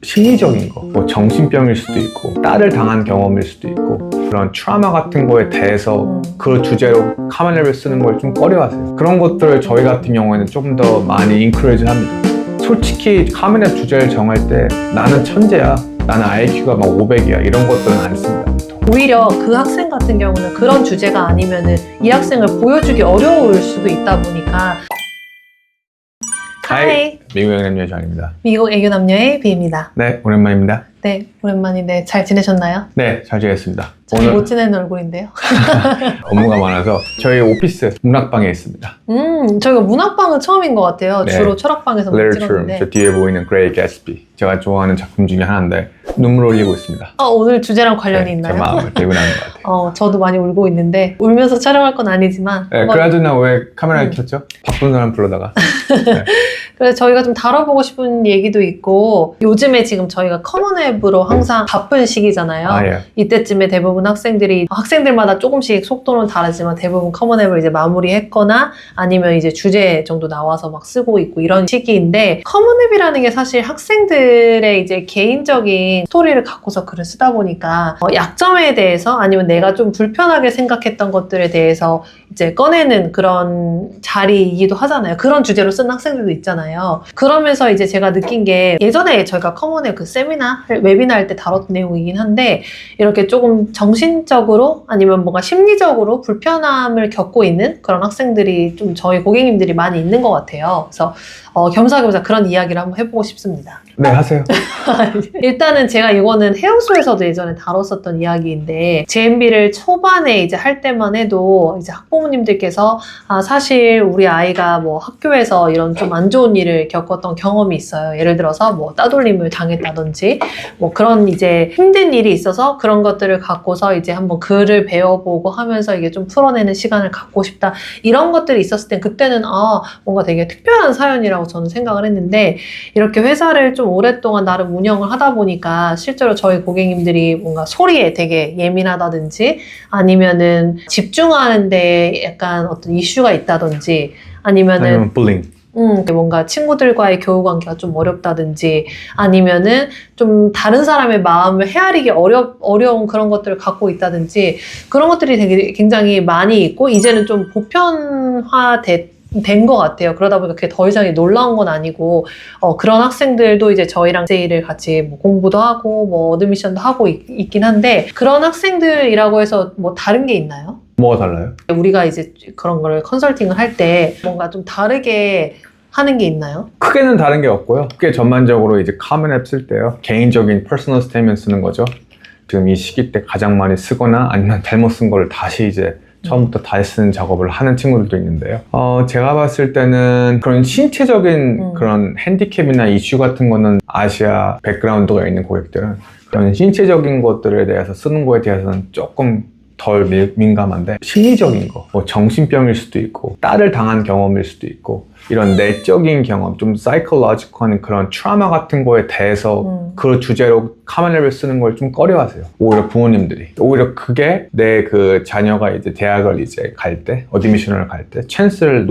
심리적인 거, 뭐 정신병일 수도 있고 딸을 당한 경험일 수도 있고 그런 트라우마 같은 거에 대해서 그 주제로 카메라를 쓰는 걸 좀 꺼려하세요. 그런 것들을 저희 같은 경우에는 좀 더 많이 인크레이지 합니다. 솔직히 카메라 주제를 정할 때 나는 천재야, 나는 IQ가 막 500이야 이런 것들은 안 씁니다. 오히려 그 학생 같은 경우는 그런 주제가 아니면은 이 학생을 보여주기 어려울 수도 있다 보니까. 하이, 미국 애교 남녀입니다. 미국 애교 남녀의 비입니다. 네, 오랜만입니다. 네, 오랜만인데 잘 지내셨나요? 네, 잘 지냈습니다. 잘 못 지내는 얼굴인데요. 업무가 많아서 저희 오피스 문학방에 있습니다. 저희가 문학방은 처음인 것 같아요. 네. 주로 철학방에서 찍었는데. 저 뒤에 보이는 그레이 개츠비, 제가 좋아하는 작품 중에 하나인데 눈물 흘리고 있습니다. 오늘 주제랑 관련이 네, 있나요? 제 마음을 들고 나는 것 같아요. 저도 많이 울고 있는데 울면서 촬영할 건 아니지만 네, 그나저나 왜 카메라를 켰죠? 바쁜 사람 불러다가. 네. 그래서 저희가 좀 다뤄보고 싶은 얘기도 있고, 요즘에 지금 저희가 커먼앱으로 항상 바쁜 시기잖아요. 예. 이때쯤에 대부분 학생들마다 조금씩 속도는 다르지만 대부분 커먼앱을 이제 마무리했거나 아니면 이제 주제 정도 나와서 막 쓰고 있고 이런 시기인데, 커먼앱이라는 게 사실 학생들의 이제 개인적인 스토리를 갖고서 글을 쓰다 보니까 약점에 대해서 아니면 내가 좀 불편하게 생각했던 것들에 대해서 이제 꺼내는 그런 자리이기도 하잖아요. 그런 주제로 쓴 학생들도 있잖아요. 그러면서 이제 제가 느낀 게, 예전에 저희가 커먼의 그 세미나, 웨비나 할 때 다뤘던 내용이긴 한데, 이렇게 조금 정신적으로 아니면 뭔가 심리적으로 불편함을 겪고 있는 그런 학생들이 좀 저희 고객님들이 많이 있는 것 같아요. 그래서 겸사겸사 그런 이야기를 한번 해보고 싶습니다. 네, 하세요. 일단은 제가 이거는 헤어수에서도 예전에 다뤘었던 이야기인데, JMB를 초반에 이제 할 때만 해도 이제 학부모님들께서 사실 우리 아이가 뭐 학교에서 이런 좀 안 좋은 일을 겪었던 경험이 있어요. 예를 들어서 뭐 따돌림을 당했다든지 뭐 그런 이제 힘든 일이 있어서 그런 것들을 갖고서 이제 한번 글을 배워보고 하면서 이게 좀 풀어내는 시간을 갖고 싶다. 이런 것들이 있었을 땐 그때는 뭔가 되게 특별한 사연이라고 저는 생각을 했는데, 이렇게 회사를 좀 오랫동안 나름 운영을 하다 보니까 실제로 저희 고객님들이 뭔가 소리에 되게 예민하다든지 아니면은 집중하는데 약간 어떤 이슈가 있다든지 아니면 불링. 뭔가 친구들과의 교우 관계가 좀 어렵다든지 아니면은 좀 다른 사람의 마음을 헤아리기 어려운 그런 것들을 갖고 있다든지, 그런 것들이 되게 굉장히 많이 있고 이제는 좀 보편화된 것 같아요. 그러다 보니까 그게 더 이상 놀라운 건 아니고, 그런 학생들도 이제 저희랑 세일을 같이 뭐 공부도 하고 뭐 어드미션도 하고 있긴 한데, 그런 학생들이라고 해서 뭐 다른 게 있나요? 뭐가 달라요? 우리가 이제 그런 거를 컨설팅을 할 때 뭔가 좀 다르게 하는 게 있나요? 크게는 다른 게 없고요. 크게 전반적으로 이제 카멘 앱 쓸 때요, 개인적인 퍼스널 스테이트먼트 쓰는 거죠. 지금 이 시기 때 가장 많이 쓰거나 아니면 잘못 쓴 거를 다시 이제 처음부터 다시 쓰는 작업을 하는 친구들도 있는데요. 제가 봤을 때는 그런 신체적인 그런 핸디캡이나 이슈 같은 거는 아시아 백그라운드가 있는 고객들은 그런 신체적인 것들에 대해서 쓰는 거에 대해서는 조금 덜 민감한데, 심리적인 거, 뭐 정신병일 수도 있고 딸을 당한 경험일 수도 있고 이런 내적인 경험, 좀 사이콜로지컬한 그런 트라우마 같은 거에 대해서 그 주제로 카메라를 쓰는 걸 좀 꺼려하세요. 오히려 부모님들이. 오히려 그게 내 그 자녀가 이제 대학을 이제 갈 때, 어드미션을 갈 때 찬스를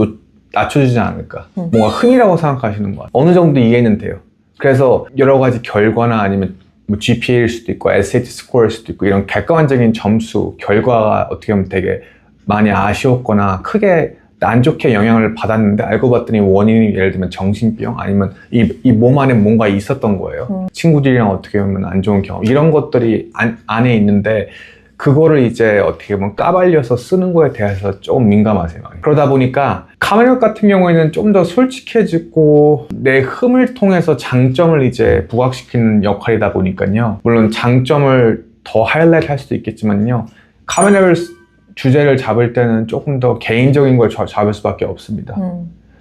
낮춰주지 않을까. 뭔가 흠이라고 생각하시는 것 같아요. 어느 정도 이해는 돼요. 그래서 여러 가지 결과나 아니면 뭐 GPA일 수도 있고 SAT 스코어일 수도 있고 이런 객관적인 점수, 결과가 어떻게 보면 되게 많이 아쉬웠거나 크게 안 좋게 영향을 받았는데 알고 봤더니 원인이 예를 들면 정신병 아니면 이 몸 안에 뭔가 있었던 거예요. 친구들이랑 어떻게 보면 안 좋은 경험, 이런 것들이 안에 있는데 그거를 이제 어떻게 보면 까발려서 쓰는 거에 대해서 조금 민감하세요. 그러다 보니까 카메라 같은 경우에는 좀 더 솔직해지고 내 흠을 통해서 장점을 이제 부각시키는 역할이다 보니까요. 물론 장점을 더 하이라이트 할 수도 있겠지만요. 카메라를 주제를 잡을 때는 조금 더 개인적인 걸 잡을 수밖에 없습니다.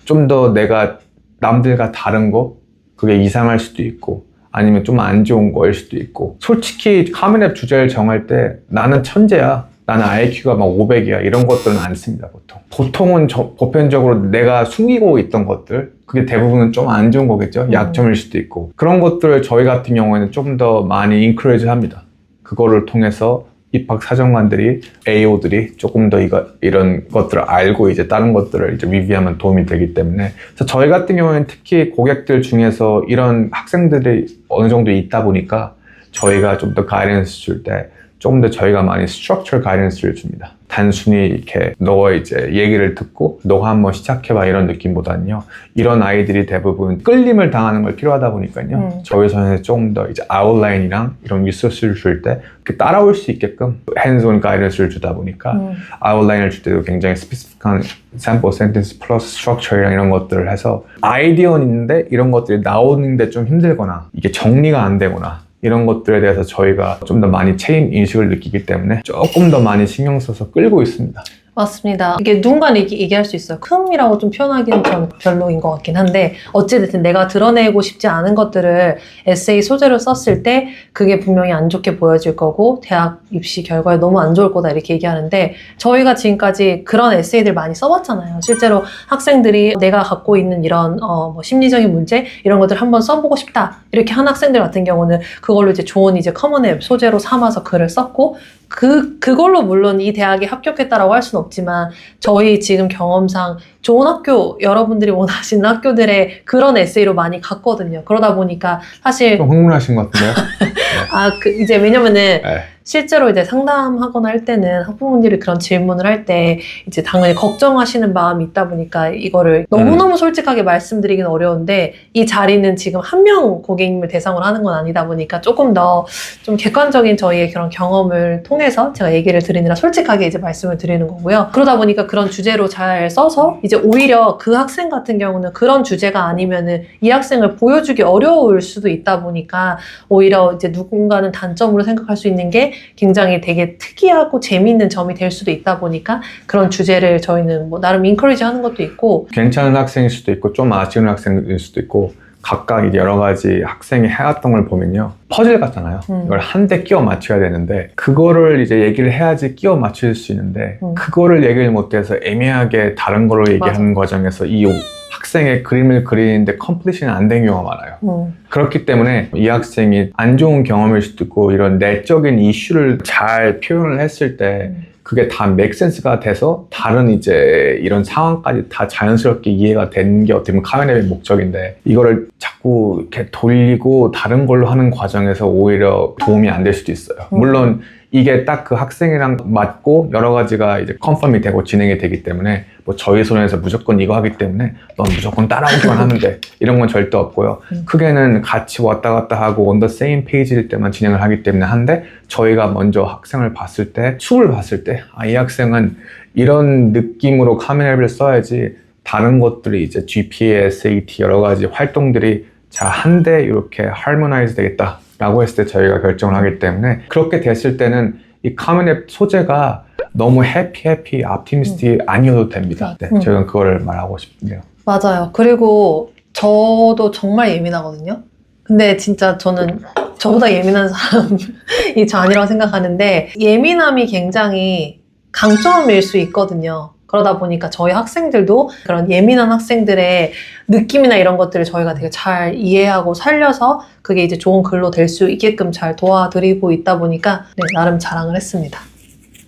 좀 더 내가 남들과 다른 거, 그게 이상할 수도 있고 아니면 좀 안 좋은 거일 수도 있고, 솔직히 카멘 앱 주제를 정할 때 나는 천재야, 나는 IQ가 막 500이야 이런 것들은 안 씁니다. 보통은 보편적으로 내가 숨기고 있던 것들, 그게 대부분은 좀 안 좋은 거겠죠. 약점일 수도 있고, 그런 것들을 저희 같은 경우에는 좀 더 많이 인크레이지 합니다. 그거를 통해서 입학 사정관들이 AO들이 조금 더 이런 것들을 알고 이제 다른 것들을 이제 리뷰하면 도움이 되기 때문에 그래서 저희 같은 경우에는 특히 고객들 중에서 이런 학생들이 어느 정도 있다 보니까 저희가 좀 더 가이던스 줄 때 조금 더 저희가 많이 스트럭처 가이던스를 줍니다. 단순히 이렇게 너 이제 얘기를 듣고 너가 한번 시작해봐 이런 느낌보다는요. 이런 아이들이 대부분 끌림을 당하는 걸 필요하다 보니까요. 저희 선에서 조금 더 이제 아웃라인이랑 이런 리소스를 줄 때 따라올 수 있게끔 핸즈온 가이던스를 주다 보니까 아웃라인을 줄 때도 굉장히 스페시픽한 샘플 센텐스 플러스 스트럭처랑 이런 것들을 해서 아이디어는 있는데 이런 것들이 나오는데 좀 힘들거나 이게 정리가 안 되거나 이런 것들에 대해서 저희가 좀 더 많이 책임 인식을 느끼기 때문에 조금 더 많이 신경 써서 끌고 있습니다. 맞습니다. 이게 누군가는 얘기할 수 있어요. 큼이라고 좀 표현하기는 전 별로인 것 같긴 한데 어찌됐든 내가 드러내고 싶지 않은 것들을 에세이 소재로 썼을 때 그게 분명히 안 좋게 보여질 거고 대학 입시 결과에 너무 안 좋을 거다 이렇게 얘기하는데 저희가 지금까지 그런 에세이들 많이 써봤잖아요. 실제로 학생들이 내가 갖고 있는 이런 뭐 심리적인 문제 이런 것들 한번 써보고 싶다 이렇게 한 학생들 같은 경우는 그걸로 이제 좋은 이제 커먼 앱 소재로 삼아서 글을 썼고 그걸로 물론 이 대학에 합격했다라고 할 수는 없지만 저희 지금 경험상 좋은 학교 여러분들이 원하시는 학교들의 그런 에세이로 많이 갔거든요. 그러다 보니까 사실 좀 흥분하신 것 같은데요? 네. 이제 왜냐면은 네. 실제로 이제 상담하거나 할 때는 학부모님들이 그런 질문을 할 때 이제 당연히 걱정하시는 마음이 있다 보니까 이거를 너무너무 솔직하게 말씀드리긴 어려운데 이 자리는 지금 한 명 고객님을 대상으로 하는 건 아니다 보니까 조금 더 좀 객관적인 저희의 그런 경험을 통해서 제가 얘기를 드리느라 솔직하게 이제 말씀을 드리는 거고요. 그러다 보니까 그런 주제로 잘 써서 이제 오히려 그 학생 같은 경우는 그런 주제가 아니면은 이 학생을 보여주기 어려울 수도 있다 보니까 오히려 이제 누군가는 단점으로 생각할 수 있는 게 굉장히 되게 특이하고 재미있는 점이 될 수도 있다 보니까 그런 주제를 저희는 뭐 나름 인커리지 하는 것도 있고 괜찮은 학생일 수도 있고 좀 아쉬운 학생일 수도 있고 각각 이제 여러 가지 학생이 해왔던 걸 보면요. 퍼즐 같잖아요. 이걸 한데 끼워 맞춰야 되는데 그거를 이제 얘기를 해야지 끼워 맞출 수 있는데 그거를 얘기를 못해서 애매하게 다른 걸로 얘기하는 과정에서 이 학생의 그림을 그리는데 컴플리션이 안 된 경우가 많아요. 그렇기 때문에 이 학생이 안 좋은 경험일 수도 있고 이런 내적인 이슈를 잘 표현을 했을 때 그게 다 맥센스가 돼서 다른 이제 이런 상황까지 다 자연스럽게 이해가 되는 게 어떻게 보면 카메라의 목적인데 이거를 자꾸 이렇게 돌리고 다른 걸로 하는 과정에서 오히려 도움이 안 될 수도 있어요. 물론 이게 딱 그 학생이랑 맞고 여러 가지가 이제 컨펌이 되고 진행이 되기 때문에 뭐 저희 손에서 무조건 이거 하기 때문에 넌 무조건 따라오기만 하면 돼 이런 건 절대 없고요. 크게는 같이 왔다 갔다 하고 on the same page일 때만 진행을 하기 때문에 한데 저희가 먼저 학생을 봤을 때 수업을 봤을 때 이 학생은 이런 느낌으로 카메라를 써야지 다른 것들이 이제 GPA, SAT 여러 가지 활동들이 잘 한데 이렇게 harmonize 되겠다 라고 했을 때 저희가 결정을 하기 때문에 그렇게 됐을 때는 이 커먼 앱 소재가 너무 해피, optimistic 아니어도 됩니다. 네, 저희가 그거를 말하고 싶네요. 맞아요. 그리고 저도 정말 예민하거든요. 근데 진짜 저는 저보다 예민한 사람이 저 아니라고 생각하는데 예민함이 굉장히 강점일 수 있거든요. 그러다 보니까 저희 학생들도 그런 예민한 학생들의 느낌이나 이런 것들을 저희가 되게 잘 이해하고 살려서 그게 이제 좋은 글로 될 수 있게끔 잘 도와드리고 있다 보니까 네, 나름 자랑을 했습니다.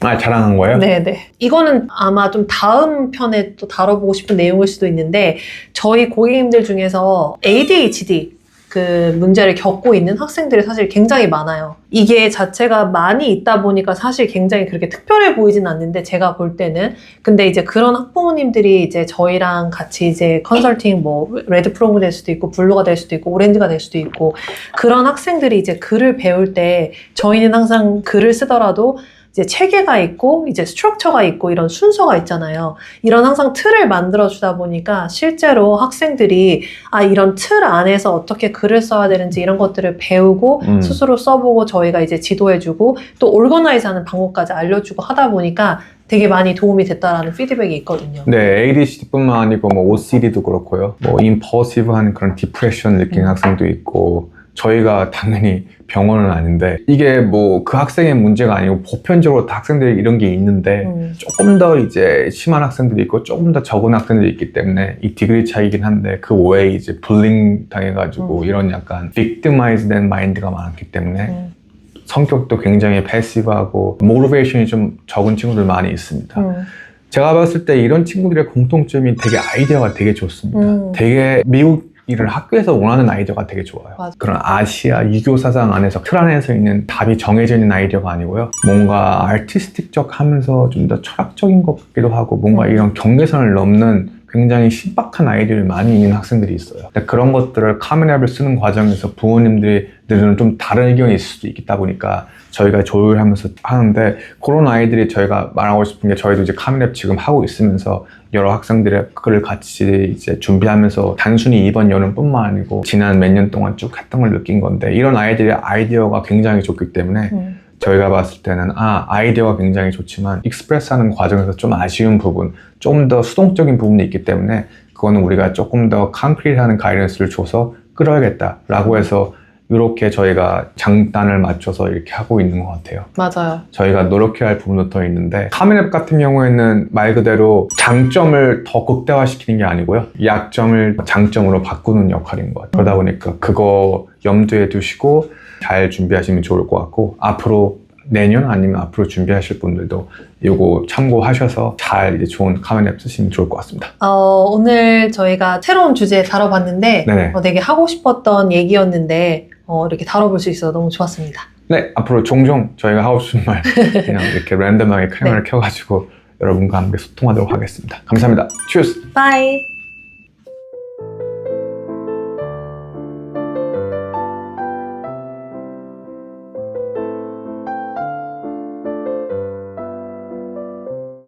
아, 자랑한 거예요? 네네. 이거는 아마 좀 다음 편에 또 다뤄보고 싶은 내용일 수도 있는데 저희 고객님들 중에서 ADHD 그 문제를 겪고 있는 학생들이 사실 굉장히 많아요. 이게 자체가 많이 있다 보니까 사실 굉장히 그렇게 특별해 보이진 않는데 제가 볼 때는 근데 이제 그런 학부모님들이 이제 저희랑 같이 이제 컨설팅 뭐 레드 프로그램 될 수도 있고 블루가 될 수도 있고 오렌지가 될 수도 있고 그런 학생들이 이제 글을 배울 때 저희는 항상 글을 쓰더라도 이제 체계가 있고 이제 스트럭처가 있고 이런 순서가 있잖아요. 이런 항상 틀을 만들어 주다 보니까 실제로 학생들이 이런 틀 안에서 어떻게 글을 써야 되는지 이런 것들을 배우고 스스로 써보고 저희가 이제 지도해주고 또 올거나이즈하는 방법까지 알려주고 하다 보니까 되게 많이 도움이 됐다라는 피드백이 있거든요. 네, ADHD뿐만 아니고 뭐 OCD도 그렇고요. 뭐 임퍼시브한 그런 디프레션 느끼는 학생도 있고 저희가 당연히 병원은 아닌데 이게 뭐 그 학생의 문제가 아니고 보편적으로 다 학생들이 이런 게 있는데 조금 더 이제 심한 학생들이 있고 조금 더 적은 학생들이 있기 때문에 이 디그리 차이긴 한데 그 외에 이제 불링 당해가지고 이런 약간 victimized 된 마인드가 많기 때문에 성격도 굉장히 패시브하고 모티베이션이 좀 적은 친구들 많이 있습니다. 제가 봤을 때 이런 친구들의 공통점이 되게 아이디어가 되게 좋습니다. 되게 미국 일을 학교에서 원하는 아이디어가 되게 좋아요. 맞아. 그런 아시아 유교 사상 안에서 틀 안에서 있는 답이 정해져 있는 아이디어가 아니고요. 뭔가 아티스틱적 하면서 좀 더 철학적인 것 같기도 하고 뭔가 이런 경계선을 넘는 굉장히 신박한 아이디어를 많이 있는 학생들이 있어요. 근데 그런 것들을 카멘 앱을 쓰는 과정에서 부모님들은 좀 다른 의견이 있을 수도 있다 보니까 저희가 조율하면서 하는데 그런 아이들이 저희가 말하고 싶은 게 저희도 이제 카멘 앱 지금 하고 있으면서 여러 학생들의 그걸 같이 이제 준비하면서 단순히 이번 여름뿐만 아니고 지난 몇 년 동안 쭉 했던 걸 느낀 건데 이런 아이들의 아이디어가 굉장히 좋기 때문에 저희가 봤을 때는 아이디어가 굉장히 좋지만 익스프레스하는 과정에서 좀 아쉬운 부분, 좀 더 수동적인 부분이 있기 때문에 그거는 우리가 조금 더 콘크리트하는 가이던스를 줘서 끌어야겠다라고 해서 이렇게 저희가 장단을 맞춰서 이렇게 하고 있는 것 같아요. 맞아요. 저희가 노력해야 할 부분도 더 있는데 카멘 앱 같은 경우에는 말 그대로 장점을 더 극대화시키는 게 아니고요. 약점을 장점으로 바꾸는 역할인 것 같아요. 그러다 보니까 그거 염두에 두시고 잘 준비하시면 좋을 것 같고 앞으로 내년 아니면 앞으로 준비하실 분들도 이거 참고하셔서 잘 이제 좋은 카멘 앱 쓰시면 좋을 것 같습니다. 오늘 저희가 새로운 주제 다뤄봤는데 네네. 되게 하고 싶었던 얘기였는데 이렇게 다뤄볼 수 있어서 너무 좋았습니다. 네, 앞으로 종종 저희가 하고 싶은 말 그냥 이렇게 랜덤하게 카메라를 켜가지고 여러분과 함께 소통하도록 하겠습니다. 감사합니다. Cheers! 바이!